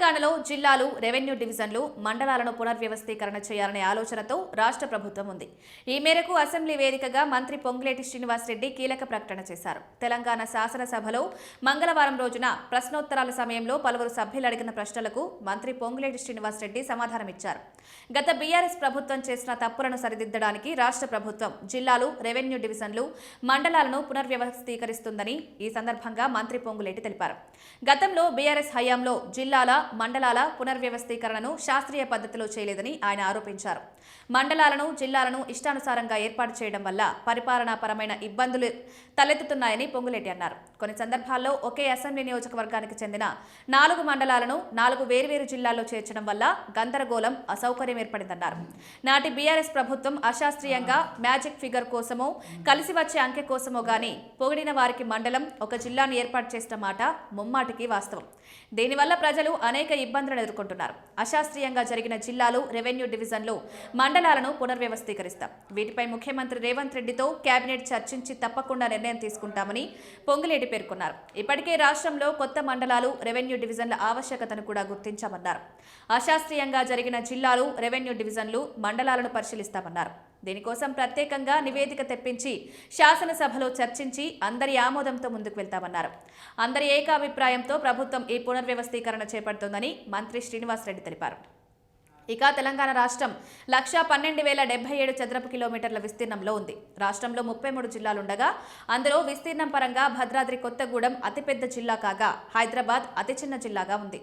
తెలంగాణలో జిల్లాలు, రెవెన్యూ డివిజన్లు, మండలాలను పునర్వ్యవస్థీకరణ చేయాలనే ఆలోచనతో రాష్ట్ర ప్రభుత్వం ఉంది. ఈ మేరకు అసెంబ్లీ వేదికగా మంత్రి పొంగులేటి శ్రీనివాసరెడ్డి కీలక ప్రకటన చేశారు. తెలంగాణ శాసనసభలో మంగళవారం రోజున ప్రశ్నోత్తరాల సమయంలో పలువురు సభ్యులు అడిగిన ప్రశ్నలకు మంత్రి పొంగులేటి శ్రీనివాసరెడ్డి సమాధానమిచ్చారు. గత బీఆర్ఎస్ ప్రభుత్వం చేసిన తప్పులను సరిదిద్దడానికి రాష్ట్ర ప్రభుత్వం జిల్లాలు, రెవెన్యూ డివిజన్లు, మండలాలను పునర్వ్యవస్థీకరిస్తుందని ఈ సందర్భంగా మంత్రి పొంగులేటి తెలిపారు. గతంలో బీఆర్ఎస్ హయాంలో జిల్లాల, మండలాల పునర్వ్యవస్థీకరణను శాస్త్రీయ పద్ధతిలో చేయలేదని ఆయన ఆరోపించారు. మండలాలను, జిల్లాలను ఇష్టానుసారంగా ఏర్పాటు చేయడం వల్ల పరిపాలనాపరమైన ఇబ్బందులు తలెత్తుతున్నాయని పొంగులేటి అన్నారు. కొన్ని సందర్భాల్లో ఒకే అసెంబ్లీ నియోజకవర్గానికి చెందిన 4 మండలాలను 4 వేర్వేరు జిల్లాల్లో చేర్చడం వల్ల గందరగోళం, అసౌకర్యం ఏర్పడిందన్నారు. నాటి బీఆర్ఎస్ ప్రభుత్వం అశాస్త్రీయంగా మ్యాజిక్ ఫిగర్ కోసమో, కలిసి వచ్చే అంకె కోసమో గాని పొగిడిన వారికి మండలం, ఒక జిల్లాను ఏర్పాటు చేసిన మాట ముమ్మాటికి వాస్తవం. దీనివల్ల ప్రజలు అనేక ఇబ్బందులను ఎదుర్కొంటున్నారు. అశాస్త్రీయంగా జరిగిన జిల్లాలు, రెవెన్యూ డివిజన్లు, మండలాలను పునర్వ్యవస్థీకరిస్తాం. వీటిపై ముఖ్యమంత్రి రేవంత్ రెడ్డితో కేబినెట్ చర్చించి తప్పకుండా నిర్ణయం తీసుకుంటామని పొంగులేటి పేర్కొన్నారు. ఇప్పటికే రాష్ట్రంలో కొత్త మండలాలు, రెవెన్యూ డివిజన్ల ఆవశ్యకతను కూడా గుర్తించామన్నారు. అశాస్త్రీయంగా జరిగిన జిల్లాలు, రెవెన్యూ డివిజన్లు, మండలాలను పరిశీలిస్తామన్నారు. దీనికోసం ప్రత్యేకంగా నివేదిక తెప్పించి శాసనసభలో చర్చించి అందరి ఆమోదంతో ముందుకు వెళ్తామన్నారు. అందరి ఏకాభిప్రాయంతో ప్రభుత్వం ఈ పునర్వ్యవస్థీకరణ చేపడుతోందని మంత్రి శ్రీనివాసరెడ్డి తెలిపారు. ఇక తెలంగాణ రాష్ట్రం 1,12,077 చదరపు కిలోమీటర్ల విస్తీర్ణంలో ఉంది. రాష్ట్రంలో 33 జిల్లాలుండగా అందులో విస్తీర్ణం పరంగా భద్రాద్రి కొత్తగూడెం అతిపెద్ద జిల్లా కాగా హైదరాబాద్ అతి చిన్న జిల్లాగా ఉంది.